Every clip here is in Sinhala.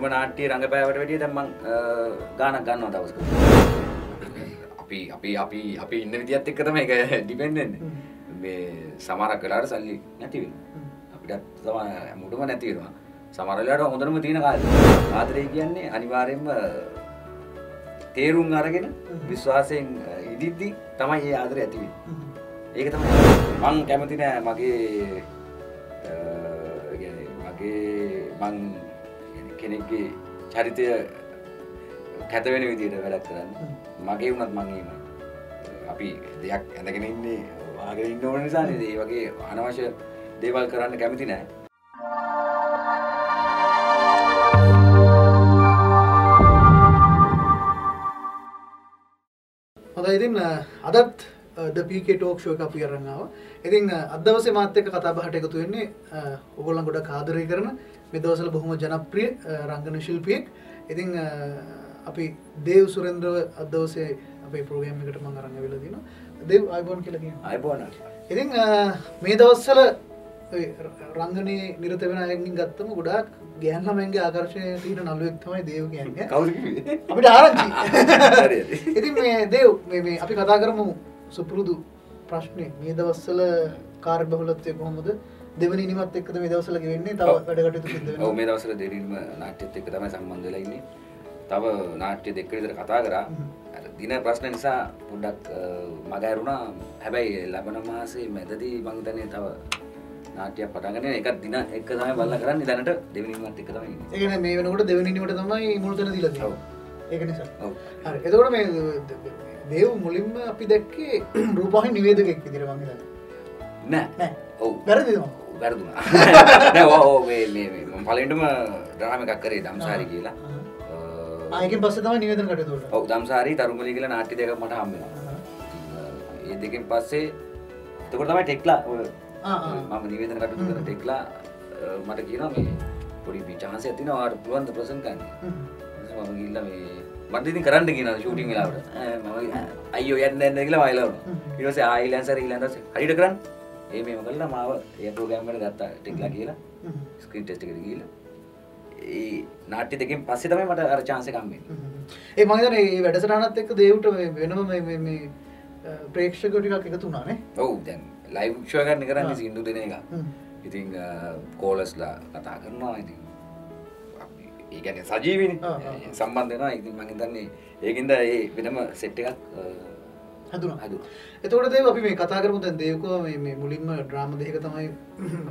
නියම නාට්‍ය රංගපෑවට වැඩිය දැන් මං ගානක් ගන්නවා දවසක. අපි ඉන්න විදියත් එක්ක තමයි ඒක ඩිපෙන්ඩ් වෙන්නේ. මේ සමහරක් වෙලාවට සල්ලි නැති වෙනවා. අපිටත් තමයි මුඩම නැති වෙනවා. සමහර වෙලාවට හොඳටම තියෙන කාලේ. ආදරේ කියන්නේ අනිවාර්යයෙන්ම තේරුම් අරගෙන විශ්වාසයෙන් ඉදිද්දි තමයි ඒ ආදරය ඇති වෙන්නේ. ඒක තමයි මං කැමති නෑ මං කෙනෙක්ගේ චරිතය කැත වෙන විදිහට වැඩක් කරන්න. මගේ වුණත් මං එහෙමයි. අපි දෙයක් ඇඳගෙන ඉන්නේ වාගෙන ඉන්න ඕන නිසා නේද? ඒ වගේ අනවශ්‍ය දේවල් කරන්න කැමති නෑ. හොඳයි ඉතින් අදත් the PK talk show එක අපි අරන් ආවා. ඉතින් අද දවසේ මාත් එක්ක කතා බහට එකතු වෙන්නේ ඔයගොල්ලන් ගොඩක් ආදරය කරන මේ දවස්වල බොහොම ජනප්‍රිය රංගන ශිල්පියෙක්. ඉතින් අපි දේව් සුරේන්ද්‍රව අද දවසේ අපේ ප්‍රෝග්‍රෑම් එකට මම අරන් ආවිලා තියෙනවා. දේව් ආයිබෝන් කියලා කියනවා. ආයිබෝන්. ඉතින් මේ දවස්වල ඔය රංගනේ නිරත වෙන අයගෙන් ගත්තම ගොඩාක් ගෑන් ළමයින්ගේ ආකර්ෂණය තියෙන නළුවෙක් තමයි දේව් කියන්නේ. කවුද කිව්වේ? අපිට ආරංචි. හරියට. ඉතින් මේ දේව් මේ අපි කතා කරමු සුපුරුදු ප්‍රශ්නේ මේ දවස්වල කාර්යබහුලත්වය කොහොමද? දෙවෙනි නිමත් එක්කද මේ දවස්වල ගෙවෙන්නේ? තව වැඩ කටයුතු සිද්ධ වෙනවා. ඔව් මේ දවස්වල දෙවෙනිම නාට්‍යත් එක්ක තමයි සම්බන්ධ වෙලා ඉන්නේ. තව නාට්‍ය දෙකක විතර කතා කරා. අර දින ප්‍රශ්න නිසා පොඩ්ඩක් මග ඇරුණා. හැබැයි ලබන මාසේ මැදදී මම හිතන්නේ තව නාට්‍යයක් පටන් ගන්න. එකක් දින එක තමයි බලලා කරන්නේ. දැනට දෙවෙනි නිමත් එක්ක තමයි ඉන්නේ. ඒ කියන්නේ මේ වෙනකොට දෙවෙනි නිමට තමයි මුල් තැන දීලා තියෙන්නේ. ඔව්. ඒක නිසා. ඔව්. හරි. එතකොට මේ දේව් මුලින්ම අපි දැක්කේ රූපවාහිනී නිවේදකෙක් විදිහට මම හිතන්නේ. නෑ. ඔව්. වැරදිද මම? වැරදුනා. නෑ ඔව් මේ මම පළවෙනිම ඩ්‍රාමා එකක් කරේ දම්සාරි කියලා. ආයෙකින් පස්සේ තමයි නිවේදන කටයුතු වලට. ඔව් දම්සාරි තරුණගලී කියලා නාට්‍ය දෙකක් මට හම්බ වෙනවා. ඒ දෙකෙන් පස්සේ එතකොට තමයි ටෙක්ලා මම නිවේදන කටයුතු කරන ටෙක්ලා මට කියනවා මේ පොඩි chance එකක් තියෙනවා ඔයාලට පුළුවන් ද ප්‍රසන්ට් කරන්න. මම ගිහිල්ලා මේ මට ඉතින් කරන්න කියනවා ෂූටින් වෙලාවට. මම අයියෝ යන්න කියලා වයිලා වුණා. ඊට පස්සේ ආයිලන්සර් ඊළඟට හරියට කරන්න. මේව කළා මාව ඒ ප්‍රෝග්‍රෑම් එකට ගත්තා ටෙක්ලා කියලා. ස්ක්‍රීන් ටෙස්ට් එකට ගිහිල්ලා. ඒ නාට්‍ය දෙකෙන් පස්සේ තමයි මට අර chance එක හම්බෙන්නේ. ඒ මම හිතන්නේ මේ වැඩසටහනත් එක්ක දේව්ට වෙනම මේ ප්‍රේක්ෂකයෝ ටිකක් එකතු වුණා නේ. ඔව් දැන් ලයිව් ෂෝ එකක් කරන්නේ සින්දු දෙන එක. ඉතින් කෝලස්ලා කතා කරනවා ඉතින් අපි ඒ කියන්නේ සජීවීනේ සම්බන්ධ වෙනවා. ඉතින් මම හිතන්නේ ඒකින්ද ඒ වෙනම සෙට් එකක් හදුනා. එතකොට දේව අපි මේ කතා කරමු දැන් දේවකෝ මේ මුලින්ම ඩ්‍රාමා දෙකක තමයි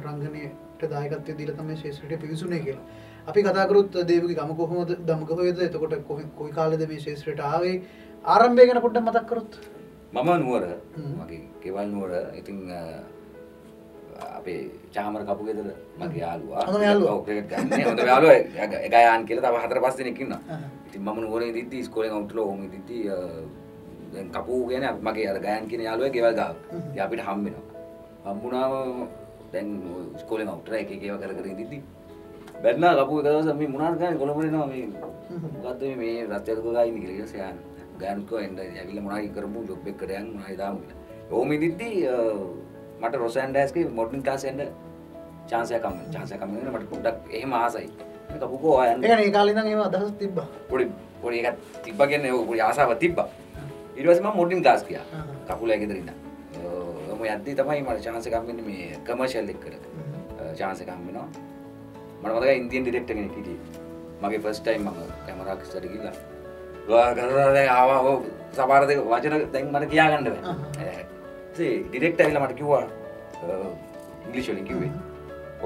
රංගනයට දායකත්වය දීලා තමයි ශේෂ්ත්‍රයට පිවිසුනේ කියලා. අපි කතා කරොත් දේවගේ ගම කොහොමද දමගහවේද? එතකොට කොයි කාලෙද මේ ශේෂ්ත්‍රයට ආවේ? ආරම්භය ගැන පොඩ්ඩක් මතක් කරොත්. මම නුවර මගේ ගෙවල් නුවර. ඉතින් අපේ චාමර කපු ගෙදර මගේ යාළුවා. ඔව් ක්‍රිකට් ගන්නේ. හොඳ යාළුවා ගයාන් කියලා තව 4-5 දෙනෙක් ඉන්නවා. ඉතින් මම නුවරේ ඉඳිද්දි ඉස්කෝලෙන් අවුට්ලා ඕම ඉඳිද්දි දැන් කපු කියන්නේ මගේ අර ගයාන් කියන යාළුවා ගෙවල් ගාව. ඉතින් අපිට හම්බ වෙනවා. හම්බුණාම දැන් ඉස්කෝලෙන් අවුට්ලා එක එක ඒවා කර ඉඳිද්දි බැන්නා කපු එක දවස් මේ මොනවාද ගන්නේ කොළඹ එනවා මේ මොකද්ද මේ රත්යක ගා ඉන්නේ කියලා ඊට පස්සේ ගෑනුත් කෝ එන්න ඇවිල්ලා මොනවයි කරමු ජොබ් එකකට යන්න මොනවයි දාමු කියලා. ඕම ඉඳිද්දි මට රොසැන්ඩෑස්ගේ මොඩර්න් ක්ලාස් යන්න chance එකක් හම්බුණා. chance එකක් හම්බුණා මට පොඩ්ඩක් එහෙම ආසයි. මේ කපුකෝ ආයන්න. ඒ කියන්නේ ඒ කාලේ ඉඳන් එහෙම අදහස් තිබ්බා. පොඩි එකක් තිබ්බා කියන්නේ ඔය පොඩි ආසාවක් තිබ්බා. ඊට පස්සේ මම මොඩර්න් ක්ලාස් ගියා. කපුලා ගෙදර ඉඳන්. ඔම යද්දි තමයි මට chance එකක් හම්බෙන්නේ මේ කමර්ෂියල් එකකට. chance එකක් හම්බෙනවා. මට මතකයි ඉන්දියන් ඩිරෙක්ටර් කෙනෙක් හිටියේ. මගේ ෆස්ට් ටයිම් මම කැමරාවක් ඉස්සරහට ගිහලා දැන් ආවා සමහර දෙක වචන දැන් මට කියා ගන්න බෑ. ඒ ඩිරෙක්ටර් ඇවිල්ලා මට කිව්වා ඉංග්‍රීසි වලින් කිව්වේ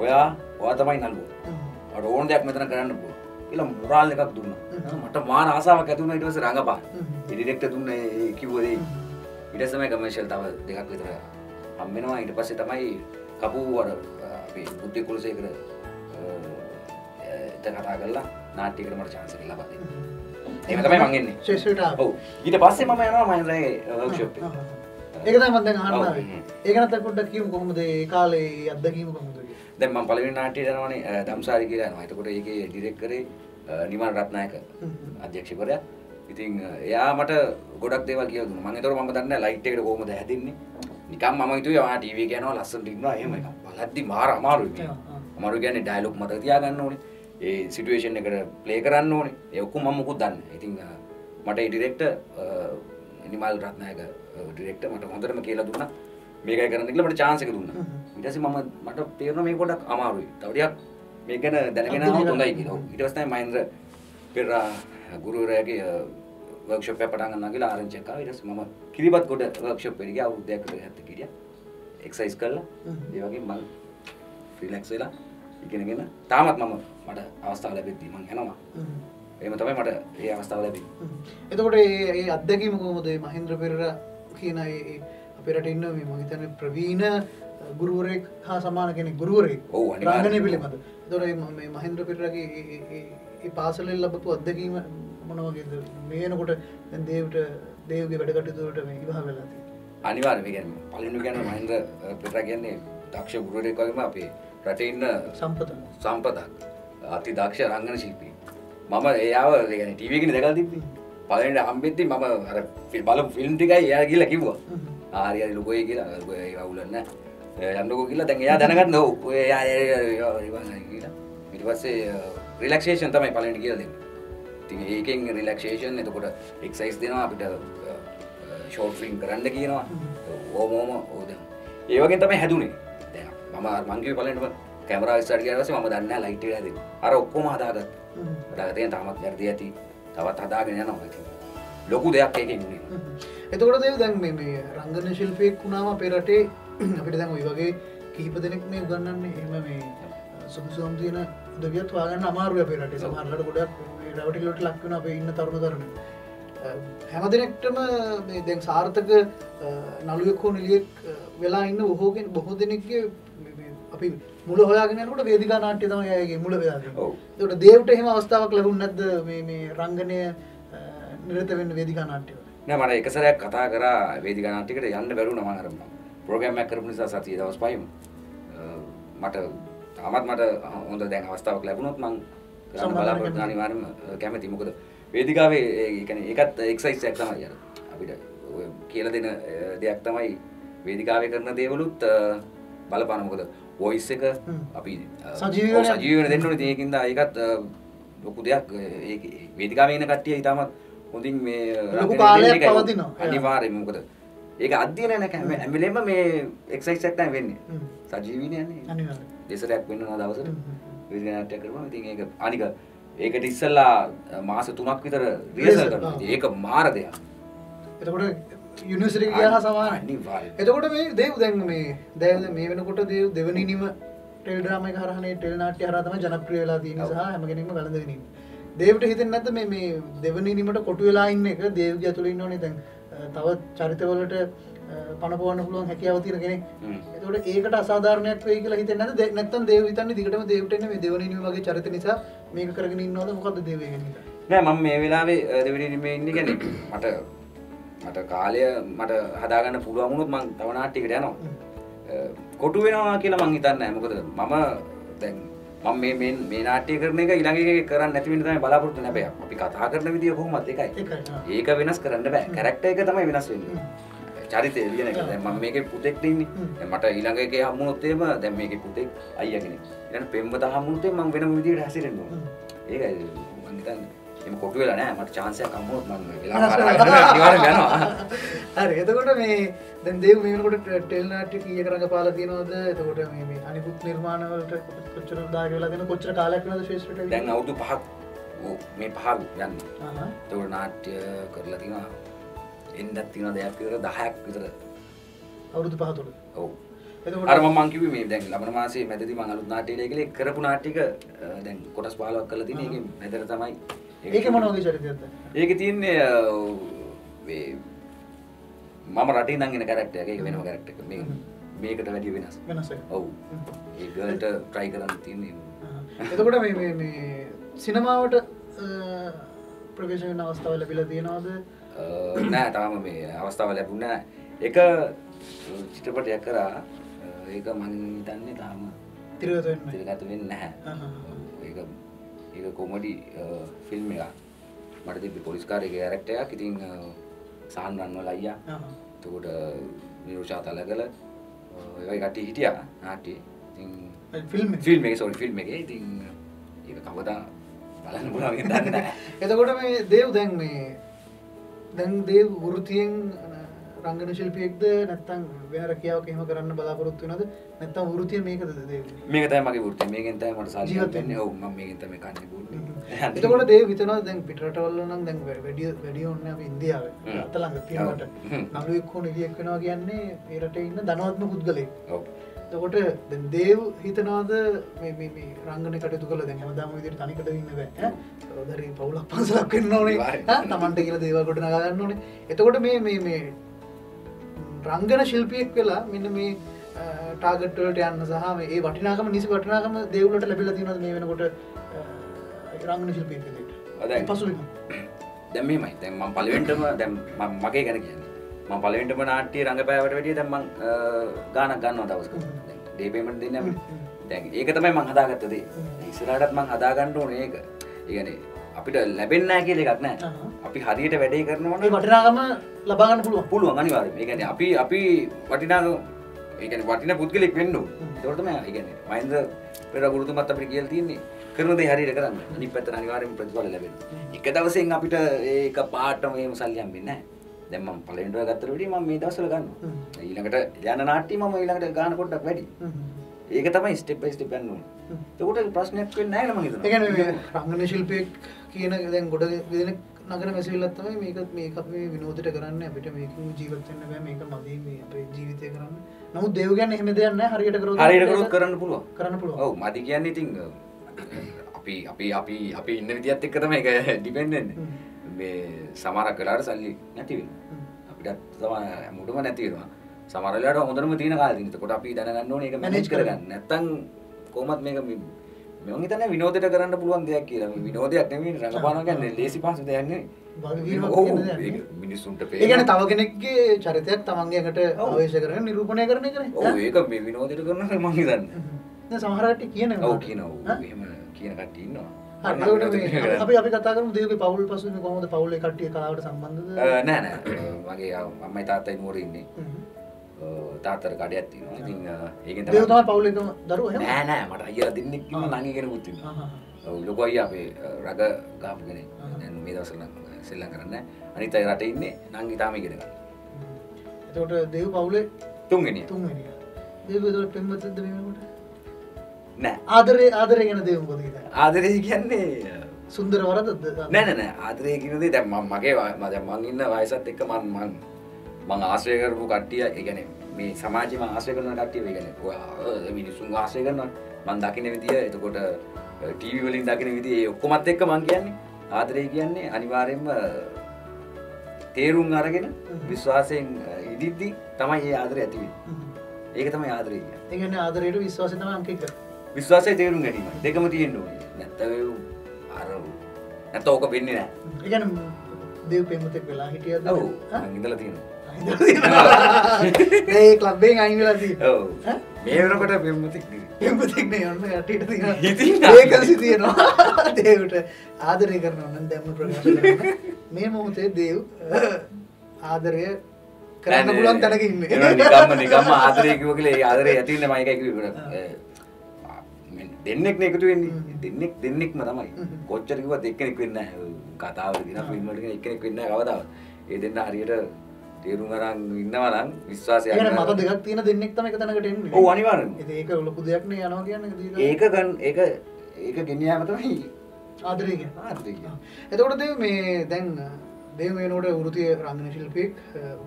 ඔයා තමයි නළුවා. මට ඕන දෙයක් මෙතන කරන්න පුළුවන් කියලා මොරාල් එකක් දුන්නා. මට මාන ආසාවක් ඇති වුණා ඊට පස්සේ රංගපාන. ඒ ඩිරෙක්ටර් දුන්නේ ඒ කිව්ව දේ. ඊට පස්සේ තමයි කමර්ෂියල් තව දෙකක් විතර හම් වෙනවා. ඊට පස්සේ තමයි කපු අර අපේ බුද්ධි කුලසේකර කතා කරලා නාට්‍යයකට මට chance එක ලබා දෙන්න. එහෙම තමයි මං එන්නේ. ශේෂ්ත්‍රයට ආවා. ඔව්. ඊට පස්සේ මම යනවා මහින්දගේ වර්ක්ෂොප් එකට. ඒක තමයි මම දැන් අහන්න ආවේ. ඒක නැත්නම් පොඩ්ඩක් කියමු කොහොමද ඒ කාලේ අත්දැකීම කොහොමද කියලා. දැන් මම පළවෙනි නාට්‍යයට යනවානේ දම්සාරි කියලා යනවා. එතකොට ඒකේ ඩිරෙක්ටර් කරේ නිමල් රත්නායක අධ්‍යක්ෂකවරයා. ඉතින් එයා මට ගොඩක් දේවල් කියලා දුන්නා. මම ඒතකොට මම දන්නේ නැහැ ලයිට් එකට කොහොමද හැදින්නේ. නිකන් මම හිතුවේ ආ ටීවී එක යනවා ලස්සනට ඉන්නවා එහෙම එකක්. බලද්දි මාර අමාරුයි මේ. අමාරු කියන්නේ ඩයලොග් මතක තියාගන්න ඕනේ. ඒ සිටුවේෂන් එකට ප්ලේ කරන්න ඕනේ. ඒ ඔක්කොම මම මොකුත් දන්නේ නැහැ. ඉතින් මට ඒ ඩිරෙක්ටර් නිමල් රත්නායක ඩිරෙක්ටර් මට හොඳටම කියලා දුන්නා. මේකයි කරන්න කියලා මට chance එක දුන්නා. ඊට පස්සේ මට තේරුණා මේක පොඩක් අමාරුයි. තව ටිකක් මේක ගැන දැනගෙන ආවොත් හොඳයි කියලා. ඊට පස්සේ තමයි මහේන්ද්‍ර පෙරේරා ගුරුවරයාගේ වර්ක්ෂොප් එක පටන් ගන්නවා කියලා ආරංචි එකක් ආවා. ඊට පස්සේ මම කිරිබත් කොට වර්ක්ෂොප් එකට ගියා අවුරුද්දක් විතර හැත්ත කිරියා. එක්සර්සයිස් කළා. ඒ වගේ මම රිලැක්ස් වෙලා ඉගෙනගෙන තාමත් මට අවස්ථාව ලැබෙද්දී මම යනවා. එහෙම තමයි මට ඒ අවස්ථාව ලැබෙන්නේ. එතකොට මේ අත්දැකීම කොහොමද මේ මහේන්ද්‍ර පෙරේරා කියන ඒ අපේ රටේ ඉන්න මේ මම හිතන්නේ ප්‍රවීණ ගුරුවරයෙක් හා සමාන කෙනෙක් ගුරුවරයෙක්. ඔව් අනිවාර්යයෙන්. රංගනය පිළිබඳ. එතකොට මේ මහේන්ද්‍ර පෙරේරාගේ ඒ පාසලෙන් ලැබපු අත්දැකීම මොන වගේද? මේ වෙනකොට දැන් දේවගේ වැඩ කටයුතු වලට මේ ඉවහ වෙලා තියෙනවා. අනිවාර්යයෙන්. මේ කියන්නේ පළවෙනි කියන්නේ මහේන්ද්‍ර පෙරේරා කියන්නේ දක්ෂ ගුරුවරයෙක් වගේම අපේ රටේ ඉන්න සම්පතක්. අති දක්ෂ රංගන ශිල්පී. මම එයාව කියන්නේ ටීවී එකේ දැකලා තිබ්බේ. පළවෙනි හම්බෙද්දි මම අර බලමු ෆිල්ම් ටිකයි එයා ගිහලා කිව්වා. හරි හරි ලොකෝයි කියලා ඒක අවුලක් නැහැ. යන්නකෝ කියලා දැන් එයා දැනගන්න ඕ එයා ඉවරයි කියලා. ඊට පස්සේ රිලැක්සේෂන් තමයි පළවෙනි කියලා දෙන්නේ. ඉතින් ඒකෙන් රිලැක්සේෂන් එතකොට එක්සර්සයිස් දෙනවා අපිට ෂෝට් ෆිල්ම් කරන්න කියනවා. ඕම දැන් ඒ වගේ තමයි හැදුනේ. දැන් මම කිව්වේ පළවෙනිම කැමරාව ස්ටාර්ට් කරලා ඊපස්සේ මම දන්නේ නැහැ ලයිට් එක හැදෙන්නේ. අර ඔක්කොම හදාගත්තා. හදාගත්තේ තාමත් වැඩි ඇති. තවත් හදාගෙන යනවා ඉතින්. ලොකු දෙයක් ඒකෙන් උනේ. එතකොට දේව දැන් මේ රංගන ශිල්පියෙක් වුණාම අපේ රටේ අපිට දැන් ওই වගේ කිහිප දෙනෙක් මේ උගන්වන්නේ එහෙම මේ සුදුසුම් තියෙන උදවියත් හොයාගන්න අමාරුයි අපේ රටේ. සමහරවිට ගොඩක් මේ රැවටිල්ලට ලක් වෙන අපේ ඉන්න තරුණ තරුණියෝ. හැම දිනෙකටම මේ දැන් සාර්ථක නළුවෙක් හෝ නිලියෙක් වෙලා ඉන්න බොහෝ දෙනෙක්ගේ අපි මුල හොයාගෙන යනකොට වේදිකා නාට්‍ය තමයි අයගේ මුල වෙලා තියෙන්නේ. ඔව්. ඒකට දේවට එහෙම අවස්ථාවක් ලැබුණ නැද්ද මේ රංගනය නිරත වෙන්න වේදිකා නාට්‍ය වල? නෑ මට එක සැරයක් කතා කරා වේදිකා නාට්‍යයකට යන්න බැරුණා මම අර ප්‍රෝග්‍රෑම් එකක් කරපු නිසා සතිය දවස් 5ම මට හොඳ දැන් අවස්ථාවක් ලැබුණොත් මම කරන්න බලාපොරොත්තු අනිවාර්යයෙන්ම කැමතියි. මොකද වේදිකාවේ ඒ කියන්නේ ඒකත් එක්සර්සයිස් එකක් තමයි අර අපිට ඔය කියලා දෙන දෙයක් තමයි වේදිකාවේ කරන දේවලුත් බලපාන. මොකද වොයිස් එක අපි සජීවී වෙන දෙන්න ඕනේ. ඒකින්ද ඒකත් ලොකු දෙයක්. ඒ වේදිකාවේ ඉන්න කට්ටිය ඊටමත් හොඳින් මේ ලොකු කාලයක් පවතිනවා. අනිවාර්යයෙන්ම මොකද ඒක අධ්‍යයනය නැහැ හැම වෙලෙම මේ එක්සර්සයිස් එකක් තමයි වෙන්නේ. සජීවීනේ යන්නේ. අනිවාර්යයෙන්. දෙසරයක් වෙනවා දවසට. වේදිකා නාට්‍ය කරනවා. ඉතින් ඒක අනික ඒකට ඉස්සෙල්ලා මාස 3ක් විතර රිහර්සල් කරනවා. ඒක මාර දෙයක්. එතකොට යුනිවර්සිටි ගියා සමානයි. අනිවාර්යයෙන්. එතකොට මේ දේව් දැන් මේ වෙනකොට දෙවනි නිම ටෙලි ඩ්‍රාමා එක හරහා ටෙලි නාට්‍ය හරහා තමයි ජනප්‍රිය වෙලා තියෙන්නේ සහ හැම කෙනෙක්ම වැළඳගෙන ඉන්නේ. දේවට හිතෙන්නේ නැද්ද මේ දෙවනි නිමට කොටු වෙලා ඉන්න එක දේව්ගේ ඇතුළේ ඉන්නෝනේ දැන් තව චරිතවලට පණ පොවන්න පුළුවන් හැකියාව තියෙන කෙනෙක්. එතකොට ඒකට අසාධාරණයක් වෙයි කියලා හිතෙන්නේ නැද්ද? නැත්තම් දේව හිතන්නේ දිගටම දේවට එන්නේ මේ දෙවනි නිම වගේ චරිත නිසා මේක කරගෙන ඉන්නවද මොකද්ද දේව ගැන හිතන්නේ? නෑ මම මේ වෙලාවේ දෙවනි නිමේ ඉන්නේ කියන්නේ මට කාලය මට හදාගන්න පුළුවන් වුණොත් මම තව නාට්‍යයකට යනවා. කොටු වෙනවා කියලා මං හිතන්නේ නැහැ. මොකද දැන් මම මේ නාට්‍ය කරන එක ඊළඟ එකේ කරන්න නැති වෙන්න තමයි බලාපොරොත්තු වෙන්නේ. හැබැයි අපි කතා කරන විදිය කොහොමද එකයි. ඒක වෙනස් කරන්න බෑ. කැරක්ටර් එක තමයි වෙනස් වෙන්නේ. චරිතය ලියන එක. දැන් මම මේකේ පුතෙක් ඉන්නේ. දැන් මට ඊළඟ එකේ හම්බුනොත් එහෙම දැන් මේකේ පුතෙක් අයියා කෙනෙක්. ඊළඟ පෙම්වත හම්බුනොත් මම වෙනම විදියට හැසිරෙන්න ඕන. ඒකයි මං හිතන්නේ. එහෙම කොටු වෙලා නැහැ. මට chance එකක් හම්බුනොත් මම වෙලාව අනිවාර්යෙන් යනවා. හරි. එතකොට මේ දැන් දේව් මේ වෙනකොට ටෙලි නාට්‍ය කීයක රඟපාලා තියෙනවද? එතකොට මේ අනිකුත් නිර්මාණ වලට කොච්චර දාග වෙලා දෙන කොච්චර කාලයක් වෙනවද ශේෂ්ත්‍රයට? දැන් අවුරුදු 5ක් මේ 5 යන්නේ. එතකොට නාට්‍ය කරලා තියෙනවා. එන්නත් තියෙනවා දෙයක් විතර 10ක් විතර. අවුරුදු 5 තුල. ඔව්. එතකොට අර මම කිව්වේ මේ දැන් ලබන මාසයේ මැදදී මම අලුත් නාට්‍යයකට කියලා කරපු නාට්‍යක දැන් කොටස් 15ක් කරලා තියෙන එකේ මැදට තමයි. ඒකේ මොන වගේ චරිතයක්ද? ඒකේ තියෙන්නේ මේ මම රටේ ඉඳන් එන කැරක්ටර් එක. ඒක වෙනම කැරක්ටර් එකක්. මේකට වැඩිය වෙනස්. වෙනස් එක. ඔව්. ඒ ගර්ල්ට try කරන්න තියෙන්නේ. එතකොට මේ සිනමාවට ප්‍රවේශ වෙන අවස්ථාව ලැබිලා තියෙනවද? නෑ තාම මේ අවස්ථාව ලැබුණේ නෑ. එක චිත්‍රපටයක් කරා ඒක මම හිතන්නේ තාම තිරගත වෙන්නේ නැහැ. ඒක කොමඩි ෆිල්ම් එකක්. මට තිබ්බේ පොලිස් කාර්යයේ කැරක්ටර් එකක්. ඉතින් සාන් රන්වල අයියා. එතකොට නිරෝෂා තලගල ඔය කට්ටිය හිටියා නාට්‍යයේ. ඉතින් ෆිල්ම් එකේ ඉතින් ඒක කවදා බලන්න පුළුවන් දන්නේ නැහැ. එතකොට මේ දේව් දැන් දේව් වෘතියෙන් රංගන ශිල්පියෙක්ද නැත්නම් වෙන රැකියාවක් එහෙම කරන්න බලාපොරොත්තු වෙනවද නැත්නම් වෘතිය මේකද දේව්? මේක තමයි මගේ වෘත්තිය. මේකෙන් තමයි මට සල්ලි හම්බෙන්නේ. ඔව් මම මේකෙන් තමයි කන්නේ බෝන්නේ. එතකොට දේව් හිතනවා දැන් පිටරටවල නම් දැන් වැඩි ඕනේ අපි ඉන්දියාවේ. අත ළඟ තියෙනවට නළුවෙක් හෝ නිලියෙක් වෙනවා කියන්නේ මේ රටේ ඉන්න ධනවත්ම පුද්ගලයෙක්. ඔව්. එතකොට දැන් දේව් හිතනවාද මේ රංගනේ කටයුතු කළා දැන් හැමදාම විදිහට තනිකඩ ඉන්න බෑ ඈ කවදාරි පවුලක් පන්සලක් වෙන්න ඕනේ ඈ Tamanට කියලා දේවල් කොට නගා ගන්න ඕනේ. එතකොට මේ රංගන ශිල්පියෙක් වෙලා මෙන්න මේ ටාගට් වලට යන්න සහ මේ ඒ වටිනාකම නිසි වටිනාකම දේව් වලට ලැබිලා තියෙනවද මේ වෙනකොට රංගන ශිල්පියෙක් විදිහට? පසුබිම. දැන් මෙහෙමයි. දැන් මම පළවෙනිටම දැන් මම මගේ ගැන කියන්නේ. මම පළවෙනිටම නාට්‍ය රංගපෑවට වැඩිය දැන් මම ගානක් ගන්නවා දවසක. දැන් ඩේ පේමන්ට් දෙන්නේ අපිට. දැන් ඒක තමයි මම හදාගත්ත දේ. ඉස්සරහටත් මම හදා ගන්න ඕනේ ඒක. ඒ කියන්නේ අපිට ලැබෙන්නේ නැහැ කියලා එකක් නැහැ. අපි හරියට වැඩේ කරනවා නම් ඒ වටිනාකම ලබා ගන්න පුළුවන්. පුළුවන් අනිවාර්යයෙන්. ඒ කියන්නේ අපි වටිනාකම ඒ කියන්නේ වටිනා පුද්ගලෙක් වෙන්න ඕනේ. ඒකට තමයි ඒ කියන්නේ මහින්ද පෙරගුරුතුමත් අපිට කියලා තියෙන්නේ කරන දේ හරියට කරන්න. අනිත් පැත්තට අනිවාර්යයෙන්ම ප්‍රතිඵල ලැබෙනවා. එක දවසෙන් අපිට ඒක පාටම එහෙම සල්ලි හම්බෙන්නේ නැහැ. දැන් මම පළවෙනිට ගත්තට වැඩිය මම මේ දවස්වල ගන්නවා. ඊළඟට යන නාට්‍ය මම ඊළඟට ගාන පොඩ්ඩක් වැඩි. ඒක තමයි ස්ටෙප් බයි ස්ටෙප් යන්න ඕනේ. ඒකට ප්‍රශ්නයක් වෙන්නේ නැහැ නේද මම හිතනවා. ඒ කියන්නේ රංගන ශිල්පියෙක් කියන දැන් ගොඩ දෙනෙක් නගර මැසිවිල්ලක් තමයි මේක අපි විනෝදයට කරන්නේ අපිට මේකෙන් ජීවත් වෙන්න බෑ මේක මදි මේ අපේ ජීවිතය කරන්න. නමුත් දේව කියන්නේ එහෙම දෙයක් නැහැ හරියට කරොත් කරන්න පුළුවන්. කරන්න පුළුවන්. ඔව් මදි කියන්නේ ඉතින් අපි ඉන්න විදියත් එක්ක තමයි ඒක ඩිපෙන්ඩ් වෙන්නේ. මේ සමහරක් වෙලාවට සල්ලි නැති වෙනවා. අපිටත් තමයි මුඩම නැති වෙනවා. සමහර වෙලාවට හොඳටම තියෙන කාලෙ දින. ඒකට අපි දැනගන්න ඕනේ ඒක මැනේජ් කරගන්න. නැත්තම් කොහොමත් මේක මම හිතන්නේ විනෝදයට කරන්න පුළුවන් දෙයක් කියලා. මේ විනෝදයක් නෙමෙයි රඟපානවා කියන්නේ ලේසි පහසු දෙයක් නෙමෙයි. මිනිස්සුන්ට ඒ කියන්නේ තව කෙනෙක්ගේ චරිතයක් තමන්ගේ ඇඟට ආවේශ කරගෙන නිරූපණය කරන එකනේ. ඔව් ඒක මේ විනෝදයට කරනවා මම හිතන්නේ. දැන් සමහර කට්ටිය කියනවා. ඔව් කියනවා. එහෙම කියන කට්ටිය ඉන්නවා. අපි කතා කරමු දේවගේ පවුල් පසුබිම කොහොමද පවුලේ කට්ටිය කලාවට සම්බන්ධද? නෑ මගේ අම්මයි තාත්තයි නුවර ඉන්නේ. තාත්තට කඩයක් තියෙනවා. ඉතින් ඒකෙන් තමයි දේව තමයි පවුලේ එකම දරුවෝ එහෙම? නෑ මට අයියලා දෙන්නෙක් ඉන්නවා නංගි කෙනෙකුත් ඉන්නවා. ඔව් ලොකු අයියා අපේ රග ගහපු කෙනෙක්. දැන් මේ දවස්වල සෙල්ලම් කරන්නේ නැහැ. අනිත් අය රටේ ඉන්නේ නංගි තාම ඉගෙන ගන්න. එතකොට දේව පවුලේ තුන්වෙනියා. දේව ඒතකොට පෙම්වතෙක්ද මේ වෙනකොට? නෑ. ආදරේ ගැන දේව මොකද කියන්නේ? ආදරේ කියන්නේ සුන්දර වරදද? නෑ ආදරේ කියන දේ දැන් මගේ මම ඉන්න වයසත් එක්ක මම ආශ්‍රය කරපු කට්ටිය ඒ කියන්නේ මේ සමාජෙම ආශ්‍රය කරන කට්ටිය ඒ කියන්නේ මිනිස්සුන් ආශ්‍රය කරනවා මම දකින්න විදිය එතකොට ටීවී වලින් දකින්න විදිය ඒ ඔක්කොමත් එක්ක මම කියන්නේ ආදරේ කියන්නේ අනිවාර්යයෙන්ම තේරුම් අරගෙන විශ්වාසයෙන් ඉදිද්දි තමයි මේ ආදරය ඇති වෙන්නේ. ඒක තමයි ආදරය කියන්නේ. ඒ කියන්නේ ආදරයට විශ්වාසය තමයි අංක 1. විශ්වාසය තේරුම් ගැනීම. දෙකම තියෙන්න ඕනේ. නැත්නම් ඕක වෙන්නේ නැහැ. ඒ කියන්නේ දේව පෙම්වතෙක් වෙලා හිටියද? ඔව්. මම ඉඳලා තියෙනවා. ඒ ක්ලබ් එකෙන් අයින් වෙලා තියෙනවා. ඔව්. මේ වෙනකොට පෙම්වතෙක් නෙවෙයි. පෙම්වතෙක් නේ ඔන්න යටිට තියෙනවා. ඉතින් ඒකසි තියෙනවා. දේවට ආදරය කරනවා නම් දැම්ම ප්‍රකාශ කරනවා. මේ මොහොතේ දේව ආදරය කරන්න පුළුවන් තැනක ඉන්නේ. නිකම්ම ආදරය කිව්ව කියලා ඒ ආදරය ඇති වෙන්නේ මම එකයි කිව්වේ. දෙන්නෙක් නේ එකතු වෙන්නේ. දෙන්නෙක්ම තමයි. කොච්චර කිව්වත් එක්කෙනෙක් වෙන්නේ නැහැ. කතාවල දින ෆිල්ම් වල එක්කෙනෙක් වෙන්නේ නැහැ කවදාවත්. ඒ දෙන්න හරියට තේරුම් අරන් ඉන්නවා නම් විශ්වාසයක් නැහැ. මත දෙකක් තියෙන දෙන්නෙක් තමයි එක තැනකට එන්නේ. ඔව් අනිවාර්යෙන්ම. ඒක ලොකු දෙයක් නේ යනවා කියන්නේ. ඒක ගෙනියෑම තමයි ආදරය කියන්නේ. ආදරය කියන්නේ. එතකොට මේ දැන් දේව වෙනකොට වෘත්තීය රංගන ශිල්පියෙක්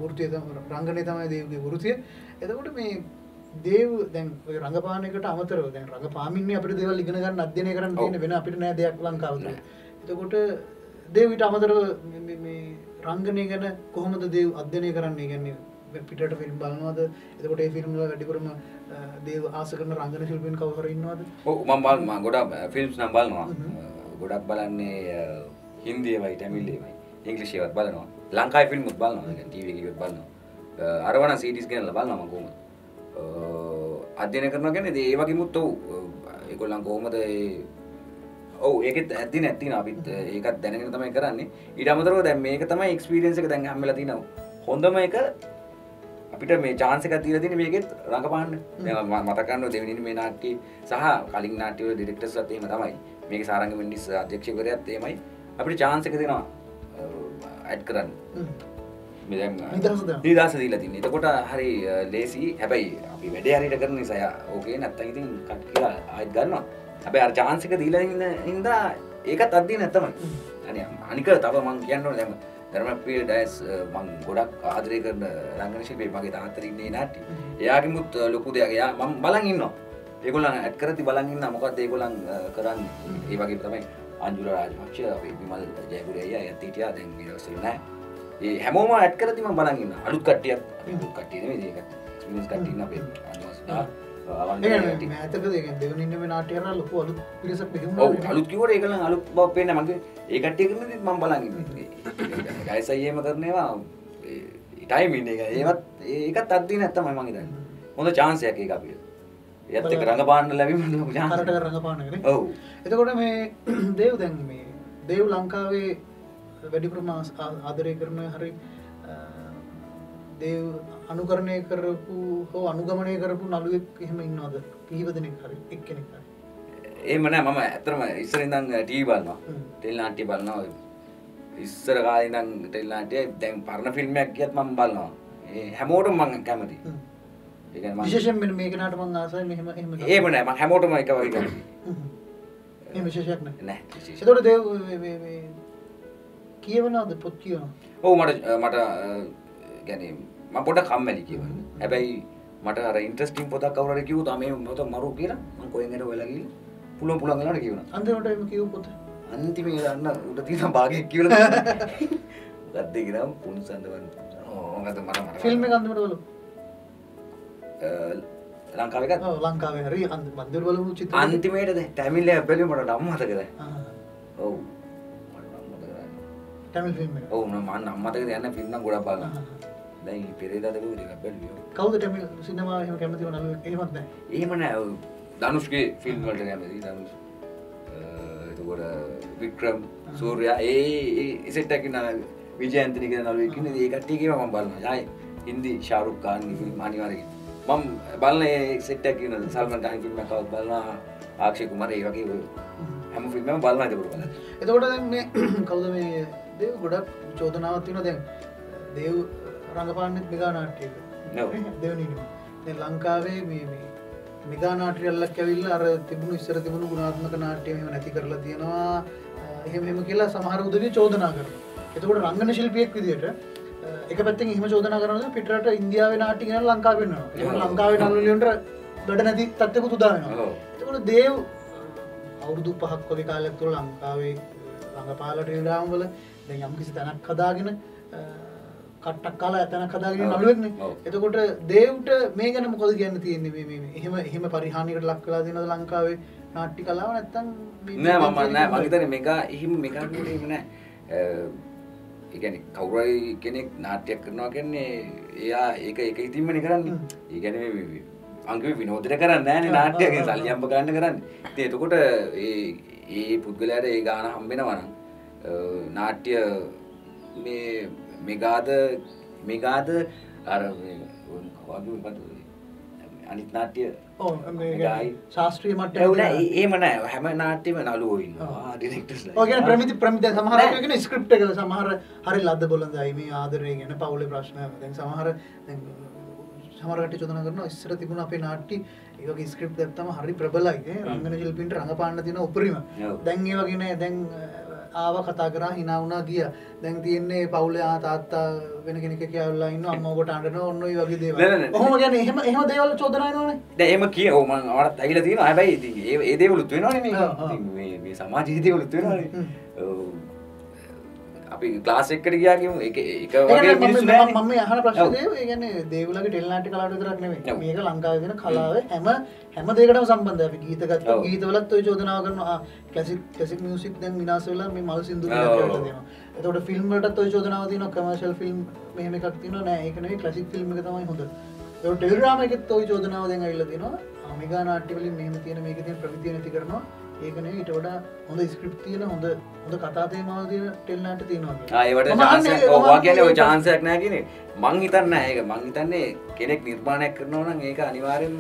වෘත්තීය රංගනේ තමයි දේවගේ වෘත්තීය. එතකොට මේ දේව දැන් ඔය රංගපානයකට අමතරව දැන් රංගපාමින්නේ අපිට දේවල් ඉගෙන ගන්න අධ්‍යයනය කරන්න තියෙන වෙන අපිට නෑ දෙයක් ලංකාව තුළ. එතකොට දේව ඊට අමතරව මේ රංගනය ගැන කොහොමද දේව අධ්‍යයනය කරන්නේ? කියන්නේ පිටරට ෆිල්ම් බලනවද? එතකොට ඒ ෆිල්ම් වල වැඩිපුරම දේව ආස කරන රංගන ශිල්පීන් කවුරු හරි ඉන්නවද? ඔව් මම ගොඩක් ෆිල්ම්ස් නම් බලනවා. ගොඩක් බලන්නේ හින්දි ඒවයි තමිල් ඒවයි ඉංග්‍රීසි ඒවත් බලනවා. ලංකාවේ ෆිල්ම් උත් බලනවා. يعني ටීවී එකේ බලනවා. අරවන සීරීස් ගෙනල්ලා බලනවා මම කොහොමද. අධ්‍යයනය කරනවා කියන්නේ ඒ වගේමුත් ඔව් ඒගොල්ලන් කොහොමද ඔව් ඒකෙත් ඇද්දි නැත්නම් අපිත් ඒකත් දැනගෙන තමයි කරන්නේ. ඊට අමතරව දැන් මේක තමයි එක්ස්පීරියන්ස් එක දැන් හම්බෙලා තිනවා. හොඳම එක අපිට මේ chance එකක් දීලා තියෙන්නේ මේකෙත් රඟපාන්න. දැන් මම මතක කරනවා දෙවෙනි මේ නාට්‍ය සහ කලින් නාට්‍ය වල ඩිරෙක්ටර්ස්වත් එහෙම තමයි. මේක සාරංග මිනිස් අධ්‍යක්ෂකවරයාත් එහෙමයි අපිට chance එක දෙනවා ඇඩ් කරන්න. මේ දැන් නිදහස දීලා තින්නේ. එතකොට හරි ලේසි. හැබැයි අපි වැඩේ හරියට කරන නිසා ඕකේ නැත්තම් ඉතින් කට් කියලා ආයෙත් ගන්නවා. හැබැයි අර chance එක දීලා ඉඳලා ඒකත් අද්දින තමයි. අනික තව මම කියන්න ඕනේ දැන් ධර්මප්‍රිය ඩයස් මම ගොඩක් ආදරය කරන රංගන ශිල්පී මගේ තාත්තා ඉන්නේ නාට්‍ය. එයාගෙමුත් ලොකු දෙයක්. එයා මම බලන් ඉන්නවා. ඒගොල්ලන් ඇඩ් කරද්දි බලන් ඉන්නා මොකද්ද ඒගොල්ලන් කරන්නේ. ඒ වගේ තමයි අංජුල රාජපක්ෂ අපි විමල් ජයපුරේ අයියා යත් හිටියා දැන් මේ දවස්වල නැහැ. ඒ හැමෝම ඇඩ් කරද්දි මම බලන් ඉන්නවා. අලුත් කට්ටියත් අලුත් කට්ටිය නෙමෙයි ඒක. එක්ස්පීරියන්ස් කට්ටිය ඉන්න අපේ අනුස්දා දෙවනින්න නාට්‍ය කරන ලොකු අලුත් පිරිසක් මෙහෙම අලුත් කිව්වට ඒගොල්ලන් අලුත් බව පේන්නේ මගේ ඒ කට්ටිය කරනදි මම බලන් ඉන්නේ. ගයිස් අයියේම කරනේවා ටයිමින් එක ඒකත් අද්දී නැත්තමයි මම හිතන්නේ. හොඳ chance එකක් ඒක අපිට. ඒත් එක්ක රංගපාන්න ලැබීම හොඳ chance කරට රංගපාන්න නේ. ඔව්. එතකොට මේ දේව් දැන් මේ දේව් ලංකාවේ වැඩිපුරම ආදරය කරන හරි දේව් අනුකරණය කරපු හෝ අනුගමනය කරපු නළුවෙක් එහෙම ඉන්නවද? කීප දෙනෙක් හරි එක්කෙනෙක් හරි. එහෙම නෑ මම ඇත්තටම ඉස්සර ඉඳන් ටීවී බලනවා. ටෙලිනාට්‍ය බලනවා. ඉස්සර කාලේ ඉඳන් ටෙලිනාට්‍ය දැන් පරණ ෆිල්ම් එකක් ගියත් මම බලනවා. ඒ හැමෝටම මම කැමතියි. ඒ කියන්නේ මම විශේෂයෙන් මේක නාට මම ආසයි මෙහෙම එහෙම නෑ මම හැමෝටම එක වගේ කැමතියි. මේ විශේෂයක් නෑ. නෑ විශේෂ. ඒතකොට දේව් මේ කියවනවද පොත් කියවනවා? ඔව් මට කියන්නේ මම පොඩක් කම්මැලි කියවන්නේ. හැබැයි මට අර ඉන්ටරෙස්ටිං පොතක් කවුරු හරි කිව්වොත් මේ පොත මරු කියලා මම කොහෙන් හරි ඔයලා ගිහින් පුළුවන් වෙලාවට කියවනවා. අන්තිමට එimhe කියව පොත. අන්තිමේ යන්න උඩ තියෙන භාගයක් කියලා. මොකක්ද කියනවා පුන්සන්දවන්. මොකද මට ෆිල්ම් එක අන්තිමට බලමු. ලංකාවේ එකත් ඔව් ලංකාවේ හරි අන්තිමට බලමු චිත්‍ර. අන්තිමේට තැමිල් එක බැලුවේ මට නම් මතකද? ඔව්. තැමිල් ෆිල්ම් එක. ඔව් මම නම් මතකද යන ෆිල්ම් නම් ගොඩක් බලනවා. දැන් පෙරේදාද බැලුවේ එකක් බැලුවේ. කවුද තැමිල් සිනමාව එහෙම කැමති වුණා එහෙමත් නැහැ. එහෙම නෑ. ධනුෂ්ගේ ෆිල්ම් වලට කැමති ධනුෂ්. එතකොට වික්‍රම් සූර්යා ඒ සෙට් එකකින් විජය ඇන්තනි කියන නළුවෙක් ඉන්නේ. ඒ කට්ටියගේම මම බලනවා. ආයි හින්දි ෂාරුක් ખાන් ෆිල්ම් අනිවාර්යයෙන්. මම බලන ඒ සෙට් එකක් කියන සල්මන් ඛාන් ෆිල්ම් එකක් බලනවා. ආක්ෂේ කුමාර ඒ වගේ හැම ෆිල්ම් එකම බලනවා ඒක බලන්න. එතකොට දැන් මේ කවුද මේ දේව් ගොඩක් චෝදනාවක් තියෙනවා දැන් දේව් රංගපාන්නෙත් මෙගා නාට්‍යයක. ඔව්. දෙවනිනේ. දැන් ලංකාවේ මේ මෙගා නාට්‍යයක් ඇවිල්ලා අර තිබුණු ඉස්සර තිබුණු ගුණාත්මක නාට්‍ය මෙහෙම නැති කරලා තියෙනවා. එහෙම කියලා සමහර උදවිය චෝදනා කරනවා. එතකොට රංගන ශිල්පියෙක් විදියට එක පැත්තෙන් එහෙම චෝදනා කරනවා පිටරට ඉන්දියාවේ නාට්‍ය ගෙනල්ලා ලංකාවට වෙනවා. ඒක ලංකාවේ නළුලියන්ට වැඩ නැති තත්ත්වයකට උදා වෙනවා. එතකොට දේව් අවුරුදු 5ක් වගේ කාලයක් තුළ ලංකාවේ රංගපාලට ඉඳාම වල දැන් යම් කිසි තැනක් හදාගෙන කට්ටක් කාලා තැනක් හදාගෙන නළුවෙක්නේ. එතකොට දේව්ට මේ ගැන මොකද කියන්න තියෙන්නේ මේ එහෙම පරිහානියකට ලක් වෙලා තියෙනවද ලංකාවේ නාට්‍ය කලාව නැත්තම් නෑ මම හිතන්නේ මෙගා එහෙම මෙගා කියන්නේ එහෙම නෑ. ඒ කියන්නේ කවුරුයි කෙනෙක් නාට්‍යයක් කරනවා කියන්නේ එයා ඒක ඉතින්මනේ කරන්නේ. ඒ කියන්නේ මේ අංගවේ විනෝදයට කරන්නේ නෑනේ නාට්‍යයක් සල්ලි අම්බ ගන්න කරන්නේ. ඉතින් එතකොට ඒ පුද්ගලයාට ඒ ගාන හම්බෙනවා නම් නාට්‍ය මේ මෙගාද අර අනිත් නාට්‍ය ශාස්ත්‍රීය මට්ටමේ එහෙම නෑ හැම නාට්‍යෙම නළුවෝ ඉන්නවා ඩිරෙක්ටර්ස්ලා. ඔය කියන්නේ ප්‍රමිති සමහර අය කියන ස්ක්‍රිප්ට් එක සමහර හරි ලද්ද බොළඳයි මේ ආදරය ගැන පවුලේ ප්‍රශ්න දැන් සමහර කට්ටිය චෝදනා කරනවා ඉස්සර තිබුණ අපේ නාට්‍ය ඒ වගේ ස්ක්‍රිප්ට් දැක්කම හරි ප්‍රබලයි නේ රංගන ශිල්පීන්ට රංගපාන්න තියෙන උපරිම. දැන් ඒ වගේ නෑ දැන් ආවා කතා කරා hina වුණා ගියා. දැන් තියෙන්නේ පවුලේ තාත්තා වෙන කෙනෙක් කියලා ඉන්නවා අම්මා ඔබට අඬනවා ඔන්න ඔය වගේ දේවල්. කොහොම කියන්නේ එහෙම දේවල් චෝදනා කරනවනේ. දැන් එහෙම කිය ඔව් මම අවරත් ඇවිල්ලා තියෙනවා. හැබැයි ඉතින් ඒ දේවලුත් වෙනවනේ මේක. ඉතින් මේ සමාජීය දේවලුත් වෙනවනේ. අපි ක්ලාස් එකකට ගියා කියමු. ඒක වගේ මිනිස්සු නෑ. මම මේ අහන ප්‍රශ්නේ ඒ කියන්නේ දේවුලගේ ටෙලිනාට්‍ය කලාවට විතරක් නෙමෙයි. මේක ලංකාවේ තියෙන කලාවේ හැම දෙයකටම සම්බන්ධයි. අපි ගීත ගත්තා ගීතවලත් ඔය චෝදනාව කරනවා. ක්ලාසික් මියුසික් දැන් විනාශ වෙලා මේ මල් සින්දු කියලා කියලා දෙනවා. එතකොට ෆිල්ම් වලටත් ඔය චෝදනාව තියෙනවා. කමර්ෂල් ෆිල්ම් මෙහෙම එකක් තියෙනවා නෑ. ඒක නෙවෙයි ක්ලාසික් ෆිල්ම් එක තමයි හොඳ. ඒක ටෙලිග්‍රාම එකෙත් ඔය චෝදනාව දැන් ඇවිල්ලා තියෙනවා. මෙගා නාට්‍ය වලින් මෙහෙම තියෙන මේකේ තියෙන ප්‍රමිතිය නැති කරනවා. ඒක නෙවෙයි ඊට වඩා හොඳ ස්ක්‍රිප්ට් තියෙන හොඳ කතා තේමාවල් තියෙන ටෙලිනාට්‍ය තියෙනවා කියන්නේ. ඒවට chance එක ඔව් කියන්නේ ඔය chance එකක් නැහැ කියන්නේ. මං හිතන්නේ නැහැ ඒක. මං හිතන්නේ කෙනෙක් නිර්මාණයක් කරනවා නම් ඒක අනිවාර්යෙන්ම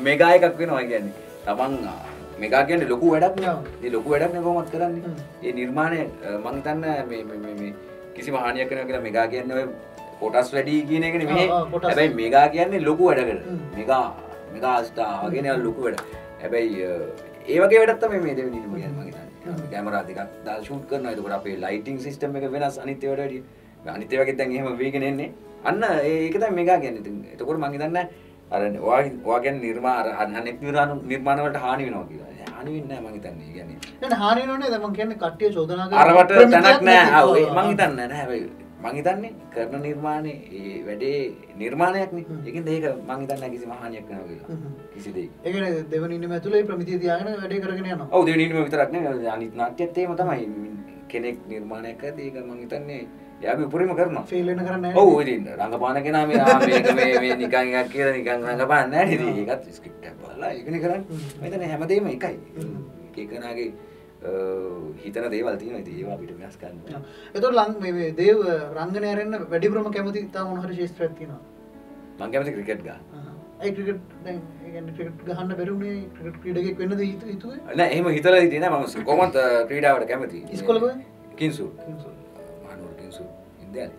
මෙගා එකක් වෙනවා කියන්නේ. තමන් මෙගා කියන්නේ ලොකු වැඩක් නේ. මේ ලොකු වැඩක් නේ කොහොමද කරන්නේ? මේ නිර්මාණය මම හිතන්නේ මේ කිසිම හානියක් කරනවා කියලා මෙගා කියන්නේ ඔය කොටස් වැඩි කියන එක නෙමෙයි. හැබැයි මෙගා කියන්නේ ලොකු වැඩකට. මෙගා ස්ටාර් වගේ ලොකු වැඩ. හැබැයි ඒ වගේ වැඩක් තමයි මේ දෙවෙනි නිර්මාණය කියන්නේ මම හිතන්නේ. කැමරා දෙකක් දාලා ෂූට් කරනවා. ඒකට අපේ ලයිටිං සිස්ටම් එක වෙනස් අනිත් ඒවාට වැඩිය. අනිත් ඒවා වගේ දැන් එහෙම වේගෙන එන්නේ. අන්න ඒක තමයි මෙගා කියන්නේ. ඉතින් එතකොට මම හිතන්නේ අර ඔයා කියන්නේ අනිත් නිර්මාණ වලට හානි වෙනවා කියලා. හානි වෙන්නේ නැහැ මම හිතන්නේ. ඒ කියන්නේ නෑ හානි වෙනවනේ දැන් මම කියන්නේ කට්ටිය චෝදනා කරනවා. අරවට තැනක් නැහැ. ඔව් මම හිතන්නේ නැහැ. හැබැයි මං හිතන්නේ කරන නිර්මාණේ ඒ වැඩේ නිර්මාණයක්නේ. ඒකින්ද ඒක මං හිතන්නේ කිසිම හානියක් වෙනවා කියලා. කිසි දෙයක්. ඒ කියන්නේ දෙවෙනි ඉනිම ඇතුලේ ප්‍රමිතිය තියාගෙන වැඩේ කරගෙන යනවා. ඔව් දෙවෙනි ඉනිම විතරක් නෙවෙයි අනිත් නාට්‍යයත් එහෙම තමයි. කෙනෙක් නිර්මාණයක් කරද්දී ඒක මං හිතන්නේ එයාගේ උපරිම කරනවා. ෆේල් වෙන කරන්නේ නැහැ. ඔව් ඉතින් රංගපාන කෙනා මේක මේ නිකන් එකක් කියලා නිකන් රංගපාන්නේ නැහැ නේද? ඒකත් ස්ක්‍රිප්ට් එක බලලා ඒකනේ කරන්නේ. මම හිතන්නේ හැමදේම එකයි. ඒකනාගේ හිතන දේවල් තියෙනවා. ඉතින් ඒවා අපිට වෙනස් කරන්න බෑ. එතකොට මේ දේව රංගනය ආරෙන්න වැඩිපුරම කැමති තා මොන හරි ශාස්ත්‍රයක් තියෙනවා. මං කැමති ක්‍රිකට් ගන්න. ඒ ක්‍රිකට් දැන් ඒ කියන්නේ ක්‍රිකට් ගහන්න බැරිුනේ ක්‍රිකට් ක්‍රීඩකෙක් වෙන්නද හිතුවේ? නෑ එහෙම හිතලා හිටියේ නෑ මම කොහොමද ක්‍රීඩාවට කැමති. ඉස්කෝලේ කොහෙද? කින්සු. මහනුවර කින්සු. ඉන්දියාවේ.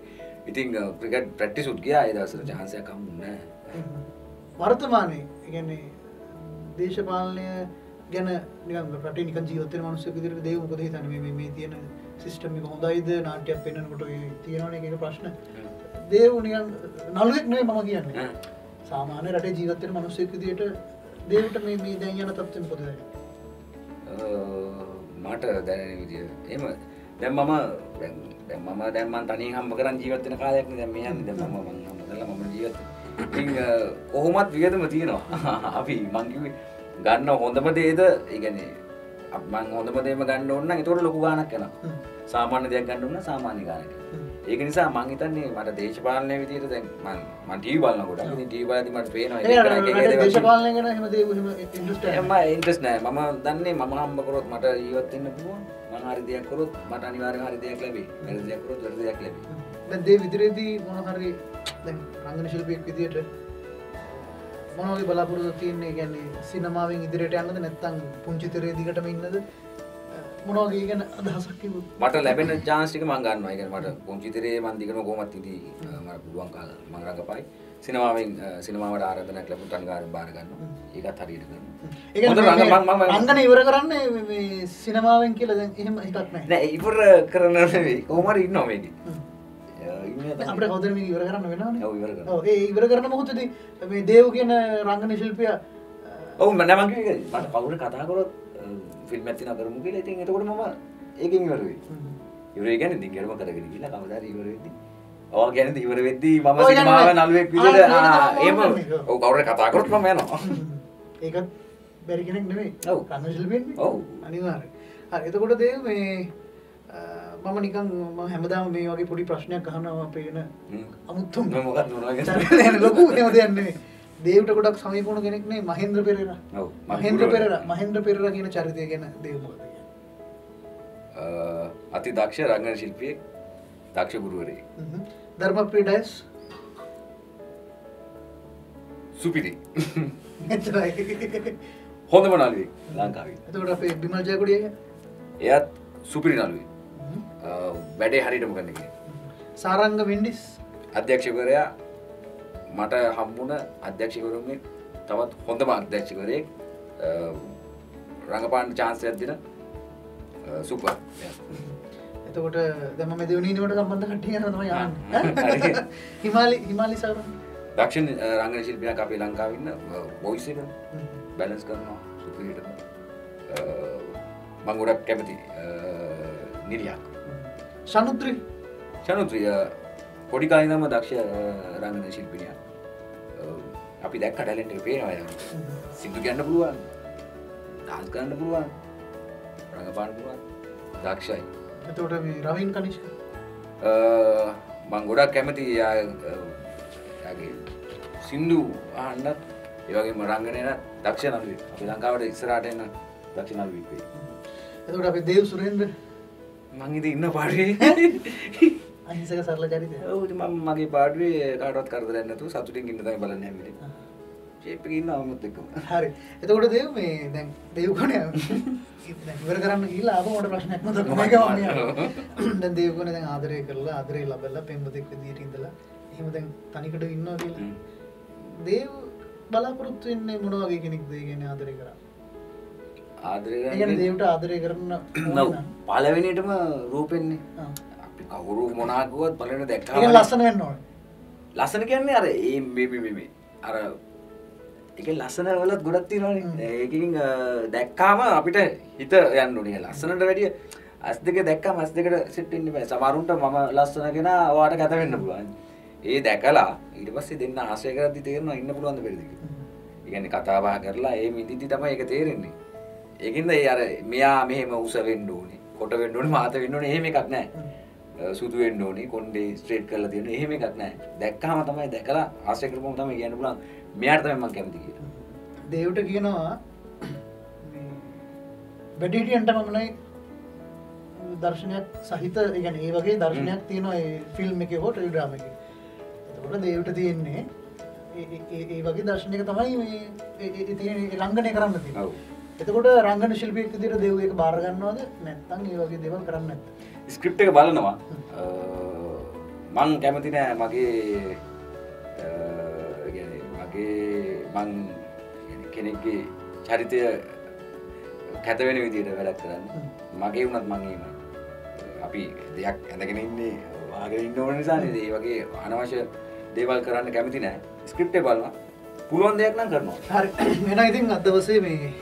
ඉතින් ක්‍රිකට් ප්‍රැක්ටිස් උත් ගියා ඒ දවස්වල chance එකක් හම්බුනේ නෑ. වර්තමානයේ ඒ කියන්නේ දේශපාලනය ගැන නිකන් රටේ නිකන් ජීවත් වෙන මිනිස්සුෙක් විදිහට දේව මොකද හිතන්නේ මේ තියෙන සිස්ටම් එක හොඳයිද නාට්‍යයක් පෙන්වනකොට තියෙනවනේ එක ප්‍රශ්න. දේව නිකන් නළුවෙක් නෙවෙයි මම කියන්නේ. සාමාන්‍ය රටේ ජීවත් වෙන මිනිස්සෙක් විදිහට දේවට මේ දැන් යන තත්ත්වෙ මොකද දැනෙන්නේ? මට දැනෙන විදිය එහෙම දැන් මම තනියෙන් හම්බ කරන් ජීවත් වෙන කාලයක් නේ දැන් මේ යන්නේ. දැන් මම හම්බ කරලා මම ජීවත් වෙන්නේ. ඉතින් කොහොමත් වියදම තියෙනවා. අපි මං කිව්වේ ගන්න හොඳම දේද ඒ කියන්නේ මං හොඳම දේම ගන්න ඕන නම් ඒතකොට ලොකු ගාණක් යනවා. සාමාන්‍ය දෙයක් ගන්න ඕන නම් සාමාන්‍ය ගාණක්. ඒක නිසා මං හිතන්නේ මට දේශපාලනයේ විදියට දැන් මං ටීවී බලනකොට ඉතින් ටීවී බලද්දි මට පේනවා ඒක දේශපාලනය ගැන එහෙම දේව එහෙම ඉන්ට්‍රස්ට් නැහැ. මම ඉන්ට්‍රස්ට් නැහැ. මම දන්නේ මම හම්බ කරොත් මට ජීවත් වෙන්න පුළුවන්. මං හරි දෙයක් කරොත් මට අනිවාර්යෙන් හරි දෙයක් ලැබෙයි. වැරදි දෙයක් කරොත් වැරදි දෙයක් ලැබෙයි. දැන් දේව විදිරේදී මොන හරි දැන් රංගන ශිල්පියෙක් විදියට මොනවගේ බලාපොරොත්තු තියෙන්නේ? කියන්නේ සිනමාවෙන් ඉදිරියට යන්නද නැත්නම් පුංචි තිරේ දිගටම ඉන්නද? මොනවගේ ගැන අදහසක් කිව්වොත් මට ලැබෙන chance ටික මම ගන්නවා. ඒ කියන්නේ මට පුංචි තිරේ මම දිගටම කොහොමත් ඉදී මට පුළුවන් කාල මම රඟපයි. සිනමාවට ආරාධනාවක් ලැබුණත් අනිවාර්යෙන් බාර ගන්නවා. ඒකත් හරියට කරනවා. ඒ කියන්නේ රංගන ඉවර කරන්නේ මේ සිනමාවෙන් කියලා දැන් එහෙම එකක් නැහැ. නෑ ඉවර කරන්න නෙවෙයි. කොහොම හරි ඉන්නවා මේකේ. අපිට කවුද මේක ඉවර කරන්න වෙනවනේ. ඔව් ඉවර කරනවා. ඔව් ඒ ඉවර කරන මොහොතේදී මේ දේව කියන රංගන ශිල්පියා ඔව් මම කිව්වේ මට කවුරු කතා කරොත් ෆිල්ම් එකක් තියෙනවා කරමු කියලා. ඉතින් එතකොට මම ඒකෙන් ඉවර වෙයි. ඉවර වෙයි කියන්නේ දිගටම කරගෙන ගිහලා කවදා හරි ඉවර වෙද්දී ඔව් කියන්නේ ඉවර වෙද්දී මම සිනමාව නළුවෙක් විදිහට එහෙම ඔව් කවුරු කතා කරොත් මම යනවා. ඒකත් බැරි කෙනෙක් නෙමෙයි. ඔව් රංගන ශිල්පියෙන්නේ. ඔව් අනිවාර්යයෙන්. හරි එතකොට දේව මේ මම නිකන් මම හැමදාම මේ වගේ පොඩි ප්‍රශ්නයක් අහනවා අපේ වෙන අමුතුම මොකක්ද මොනවද ලොකු එහෙම දෙයක් නෙමෙයි. දේවට ගොඩක් සමීප වුණ කෙනෙක් නේ මහේන්ද්‍ර පෙරේරා. ඔව් මහේන්ද්‍ර පෙරේරා කියන චරිතය ගැන දේව මොකද කියන්නේ? අති දක්ෂ රංගන ශිල්පියෙක්, දක්ෂ ගුරුවරයෙක්. ධර්මප්‍රිය ඩයස් සුපිරි. එච්චරයි. හොඳම නළුවෙක් ලංකාවේ. එතකොට අපේ බිමල් ජයකොඩිය එයාත් සුපිරි නළුවෙක්. වැඩේ හරියටම කරන කෙනෙක්. සාරංග වෙන්ඩිස් අධ්‍යක්ෂකවරයා මට හම්බුණ අධ්‍යක්ෂකවරුන්ගෙන් තවත් හොඳම අධ්‍යක්ෂකවරයෙක්. රංගපාන chance එකක් දෙන සුපර්. එතකොට දැන් මම දෙවෙනි ඉනිමට සම්බන්ධ කට්ටිය යනවා තමයි යන්නේ. හිමාලි සාරංග දක්ෂිණ රංගන ශිල්පියෙක් අපේ ලංකාවේ ඉන්න වොයිස් එක බැලන්ස් කරනවා සුපිරිටම. මම ගොඩක් කැමති නිරියක්. ශනුත්‍රි පොඩි කාලේ ඉඳන්ම දක්ෂ රංගන ශිල්පිනියක්. අපි දැක්ක ටැලන්ට් එක පේනවා යාළුවා. සින්දු කියන්න පුළුවන්. ඩාන්ස් කරන්න පුළුවන්. රංගපාන්න පුළුවන්. දක්ෂයි. එතකොට මේ රවින් කනිෂ්ක මම ගොඩක් කැමති යාගේ සින්දු අහන්නත් ඒ වගේම රංගනේන දක්ෂ නළුවෙක්. අපි ලංකාවට ඉස්සරහට එන දක්ෂ නළුවෙක් වෙයි. එතකොට අපි දේව් සුරේන්ද්‍ර මං ඉතින් ඉන්න පාඩුවේ අහිංසක සරල චරිතය. ඔව් මම මගේ පාඩුවේ කාටවත් කරදරයක් නැතුව සතුටින් ඉන්න තමයි බලන්නේ හැම වෙලේම. ෂේප් එකේ ඉන්නවා මොකද එක්කම. හරි. එතකොට දේව මේ දැන් දේව කොනේ ඉවර කරන්න ගිහිල්ලා ආපහු මට ප්‍රශ්නයක් මතක් වුණා. දැන් දේව කොනේ දැන් ආදරය කරලා ආදරේ ලැබලා පෙම්වතෙක් විදියට ඉඳලා එහෙම දැන් තනිකට ඉන්නවා කියලා. දේව බලාපොරොත්තු වෙන්නේ මොන වගේ කෙනෙක්ද ඒ කියන්නේ ආදරය කරා? ආදරය ඒ කියන්නේ දේවට ආදරය කරන්න නෝ පළවෙනියටම රූපෙන්නේ. අපි කවුරු මොනවා කිව්වත් පළවෙනි දැක්කම ඒක ලස්සන වෙන්න ඕනේ. ලස්සන කියන්නේ අර මේ අර ඒක ලස්සන වලත් ගොඩක් තියෙනවානේ. ඒකකින් දැක්කාම අපිට හිත යන්න ඕනේ. ලස්සනට වැඩිය ඇස් දෙක දැක්කම ඇස් දෙකට සෙට් වෙන්න බෑ. සමහරුන්ට මම ලස්සන කෙනා ඔයාට කැත වෙන්න පුළුවන්. ඒ දැකලා ඊට පස්සේ දෙන්න ආශ්‍රය කරද්දි තේරෙනවා ඉන්න පුළුවන්ද බැරිද කියලා. ඒ කියන්නේ කතා බහ කරලා ඒ මිදිදි තමයි ඒක තේරෙන්නේ. ඒකින්ද ඒ අර මෙයා මෙහෙම උස වෙන්න ඕනේ, කොට වෙන්න ඕනේ, මාත වෙන්න ඕනේ එහෙම එකක් නැහැ. සුදු වෙන්න ඕනේ, කොණ්ඩේ ස්ට්‍රේට් කරලා තියෙන එහෙම එකක් නැහැ. දැක්කම තමයි දැකලා ආශ්‍රය කරපුවම තමයි කියන්න පුළුවන් මෙයාට තමයි මම කැමති කියලා. දේවට කියනවා මේ වෙඩිටියන්ට මමනේ දර්ශනයක් සහිත ඒ කියන්නේ ඒ වගේ දර්ශනයක් තියෙනවා ඒ ෆිල්ම් එකේ හෝ ටෙලිග්‍රෑම් එකේ. එතකොට දේවට තියෙන්නේ ඒ වගේ දර්ශනයක තමයි මේ තියෙන රංගනය කරන්න තියෙන්නේ. ඔව්. එතකොට රංගන ශිල්පියෙක් විදිහට දේව ඒක බාර ගන්නවද නැත්නම් ඒ වගේ දේවල් කරන්නේ නැත්නම්? ස්ක්‍රිප්ට් එක බලනවා. මං කැමති නෑ මගේ මං කෙනෙක්ගේ චරිතය කැත වෙන විදිහට වැඩක් කරන්න. මගේ වුණත් මං එහෙමයි. අපි දෙයක් ඇඳගෙන ඉන්නේ වාගෙන ඉන්න ඕන නිසානේ ඒ වගේ අනවශ්‍ය දේවල් කරන්න කැමති නෑ. ස්ක්‍රිප්ට් එක බලනවා. පුළුවන් දෙයක් නම් කරනවා. හරි. එහෙනම් ඉතින් අද දවසේ මේ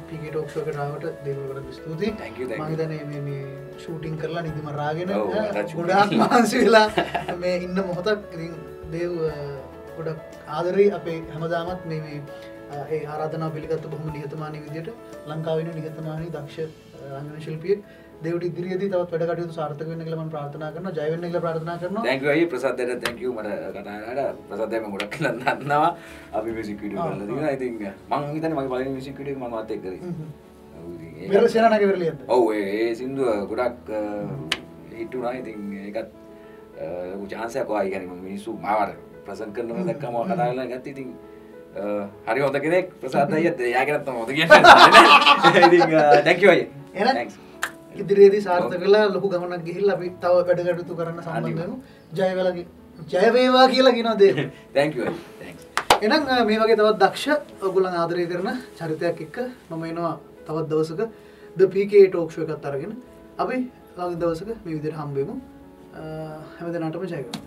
PK Talk Show එකට ආවට දේවකට ස්තුතියි. මම හිතන්නේ මේ ෂූටින් කරලා නිදි මරාගෙන ගොඩාක් මහන්සි වෙලා මේ ඉන්න මොහොතක් ඉතින් දේව ගොඩක් ආදරේ අපේ හැමදාමත් මේ ඒ ආරාධනාව පිළිගත්ත බොහොම නිහතමානී විදියට ලංකාවේ ඉන්න නිහතමානී දක්ෂ රංගන ශිල්පියෙක් දේවට ඉදිරියේදී තවත් වැඩ කටයුතු සාර්ථක වෙන්න කියලා මම ප්‍රාර්ථනා කරනවා. ජය වෙන්න කියලා ප්‍රාර්ථනා කරනවා. Thank you අයියේ ප්‍රසාදයට thank you මට කතා කරලා ප්‍රසාදයෙන් මම ගොඩක් කියලා දන්නවා. අපි මියුසික් වීඩියෝ කරලා තියෙනවා. ඉතින් මම හිතන්නේ මගේ පළවෙනි මියුසික් වීඩියෝ එක මම වත් එක්ක කරේ. මෙර සේනානාගේ වෙරළියද? ඔව් ඒ සින්දුව ගොඩක් හිට් වුණා. ඉතින් ඒකත් ලොකු chance එකක් ආයි කියන්නේ මම මිනිස්සු මාවට ප්‍රසන්ට් කරනවා දැක්කම කතා කරලා ගත්තා. ඉතින් හරි හොඳ කෙනෙක් ප්‍රසාද් අයියත් එයාගෙනත් තමයි හොඳ කියන්නේ. ඉතින් thank you අයියේ. Thanks. ඉදිරියේදී සාර්ථක වෙලා ලොකු ගමනක් ගිහිල්ලා අපි තව වැඩ කටයුතු කරන්න සම්බන්ධ වෙමු. ජය වේවා කියලා කියනවා දේව. Thank you. Thanks. එහෙනම් මේ වගේ තවත් දක්ෂ ඔයගොල්ලන් ආදරය කරන චරිතයක් එක්ක මම එනවා තවත් දවසක The PK Talk Show එකත් අරගෙන අපි ළඟ දවසක මේ විදිහට හම්බ වෙමු. හැමදෙනාටම ජය වේවා.